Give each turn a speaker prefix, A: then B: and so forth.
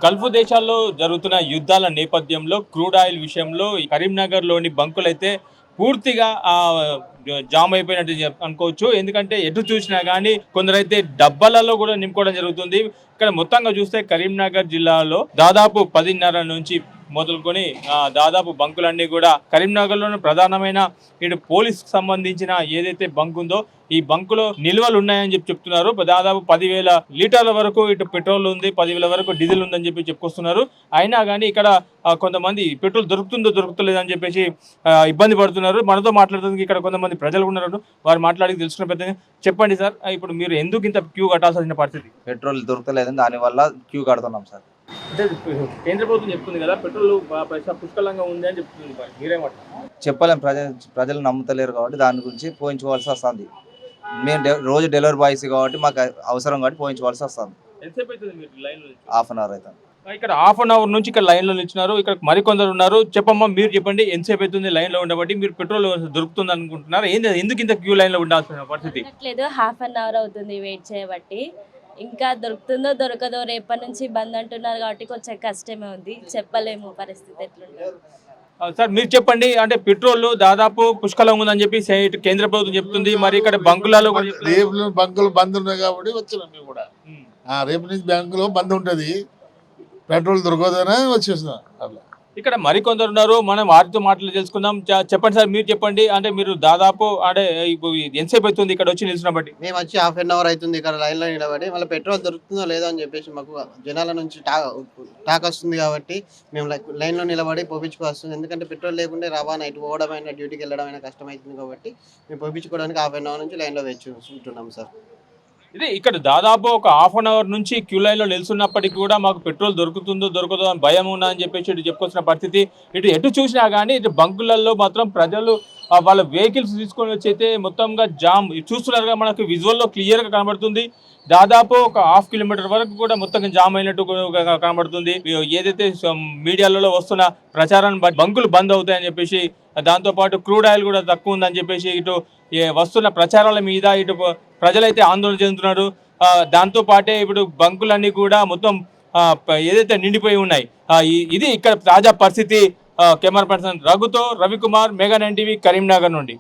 A: Gulf దేశాల్లో జరుగుతున్న యుద్ధాల నేపథ్యంలో క్రూడ్ ఆయిల్ విషయంలో కరీంనగర్లోని బంకులైతే పూర్తిగా జామ్ అయిపోయినట్టు అనుకోవచ్చు. ఎందుకంటే ఎటు చూసినా కానీ కొందరైతే డబ్బాలలో కూడా నింపుకోవడం జరుగుతుంది. ఇక్కడ మొత్తంగా చూస్తే కరీంనగర్ జిల్లాలో దాదాపు 10:30 నుంచి మొదలుకొని దాదాపు బంకులన్నీ కూడా కరీంనగర్లోని ప్రధానమైన ఇటు పోలీస్కి సంబంధించిన ఏదైతే బంక్ ఉందో ఈ బంకులో నిల్వలు ఉన్నాయని చెప్తున్నారు. దాదాపు 10,000 లీటర్ల వరకు ఇటు పెట్రోల్ ఉంది, 10,000 వరకు డీజిల్ ఉందని చెప్పి చెప్పుకొస్తున్నారు. అయినా కానీ ఇక్కడ కొంతమంది పెట్రోల్ దొరుకుతలేదని చెప్పేసి ఇబ్బంది పడుతున్నారు. మనతో మాట్లాడుతుంది ఇక్కడ కొంతమంది ప్రజలు ఉన్నారు. వారు మాట్లాడి తెలుసుకున్న పెద్ద చెప్పండి సార్, ఇప్పుడు మీరు ఎందుకు ఇంత క్యూ కట్టాల్సిన పరిస్థితి?
B: పెట్రోల్ దొరకలేదని దానివల్ల క్యూ కడుతున్నాం సార్.
A: అంటే కేంద్ర ప్రభుత్వం చెప్తుంది కదా పెట్రోల్ పుష్కలంగా ఉంది అని చెప్తుంది, మీరేమంటారు?
B: చెప్పలేం, ప్రజలు నమ్ముతలేరు కాబట్టి దాని గురించి పోయించుకోవాల్సి వస్తుంది. మేము రోజు డెలివరీ బాయ్స్ కాబట్టి మాకు అవసరం కాబట్టి పోయించుకోవాల్సి వస్తుంది.
A: ఎంతసేపు అవుతుంది మీరు లైన్లో?
B: హాఫ్ అన్ అవర్ అవుతుంది.
A: ఇక్కడ హాఫ్ అన్ అవర్ నుంచి ఇక్కడ లైన్లో నిలిచినారు. ఇక్కడ మరికొందరు ఉన్నారు. చెప్పమ్మా, మీరు చెప్పండి, ఎంతసేపు అవుతుంది లైన్లో ఉండబట్టి మీరు పెట్రోల్ దొరుకుతుంది అనుకుంటున్నారు? ఎందుకు ఇంత క్యూ లైన్లో ఉండాల్సిన పరిస్థితి?
C: లేదు, హాఫ్ అన్ అవర్ అవుతుంది వెయిట్ చేయబట్టి. ఇంకా దొరుకుతుందో దొరకదో, రేపటి నుంచి బంద్ అంటున్నారు కాబట్టి కొంచెం కష్టమే ఉంది, చెప్పలేము పరిస్థితి ఎట్లుంటుంది.
A: సార్ మీరు చెప్పండి, అంటే పెట్రోల్ దాదాపు పుష్కలంగా ఉందని చెప్పి కేంద్ర ప్రభుత్వం చెప్తుంది, మరి ఇక్కడ బంకులలో
D: రేపు బంకులు బంద్ ఉన్నాయి కాబట్టి వచ్చినాం మేము కూడా. రేపు నుంచి బ్యాంకులో బంద్ ఉంటుంది, పెట్రోల్ దొరకదనే వచ్చేసినాం. అట్లా
A: ఇక్కడ మరికొందరు ఉన్నారు, మనం వారితో మాటలు తెలుసుకుందాం. చెప్పండి సార్, మీరు చెప్పండి, అంటే మీరు దాదాపు అంటే ఎంతసేపు అవుతుంది ఇక్కడ వచ్చి నిలిచిన బట్టి?
E: మేము వచ్చి హాఫ్ అన్ అవర్ అవుతుంది ఇక్కడ లైన్లో నిలబడి. మళ్ళీ పెట్రోల్ దొరుకుతుందో లేదో అని చెప్పేసి మాకు జనాల నుంచి టాక్ వస్తుంది కాబట్టి మేము లైన్లో నిలబడి పోపించుకోవాల్సింది. ఎందుకంటే పెట్రోల్ లేకుంటే రవాణా ఇటు పోవడమైనా డ్యూటీకి వెళ్ళడమైనా కష్టమవుతుంది కాబట్టి మేము పోపించుకోవడానికి హాఫ్ అన్ అవర్ నుంచి లైన్లో వేచి ఉంటున్నాం సార్.
A: ఇది ఇక్కడ దాదాపు ఒక హాఫ్ అన్ అవర్ నుంచి క్యూ లైన్లో నిలుస్తున్నప్పటికీ కూడా మాకు పెట్రోల్ దొరకదో అని భయం ఉన్నా అని చెప్పేసి ఇటు చెప్పుకొచ్చిన పరిస్థితి. ఎటు చూసినా కానీ ఇటు బంకులలో మాత్రం ప్రజలు వాళ్ళ వెహికల్స్ తీసుకొని వచ్చి అయితే మొత్తంగా జామ్ చూస్తున్నారుగా, మనకు విజువల్లో క్లియర్గా కనబడుతుంది. దాదాపు ఒక 1/2 కిలోమీటర్ వరకు కూడా మొత్తం జామ్ అయినట్టు కనబడుతుంది. ఏదైతే మీడియాలలో వస్తున్న ప్రచారాన్ని బంకులు బంద్ అవుతాయని చెప్పేసి, దాంతోపాటు క్రూడ్ ఆయిల్ కూడా తక్కువ ఉందని చెప్పేసి ఇటు వస్తున్న ప్రచారాల మీద ఇటు ప్రజలైతే ఆందోళన చెందుతున్నారు. దాంతో పాటే ఇప్పుడు బంకులన్నీ కూడా మొత్తం ఏదైతే నిండిపోయి ఉన్నాయి. ఇది ఇక్కడ తాజా పరిస్థితి. కెమెరా పర్సన్ రఘుతో రవికుమార్, మెగా 9 టీవీ, కరీంనగర్ నుండి.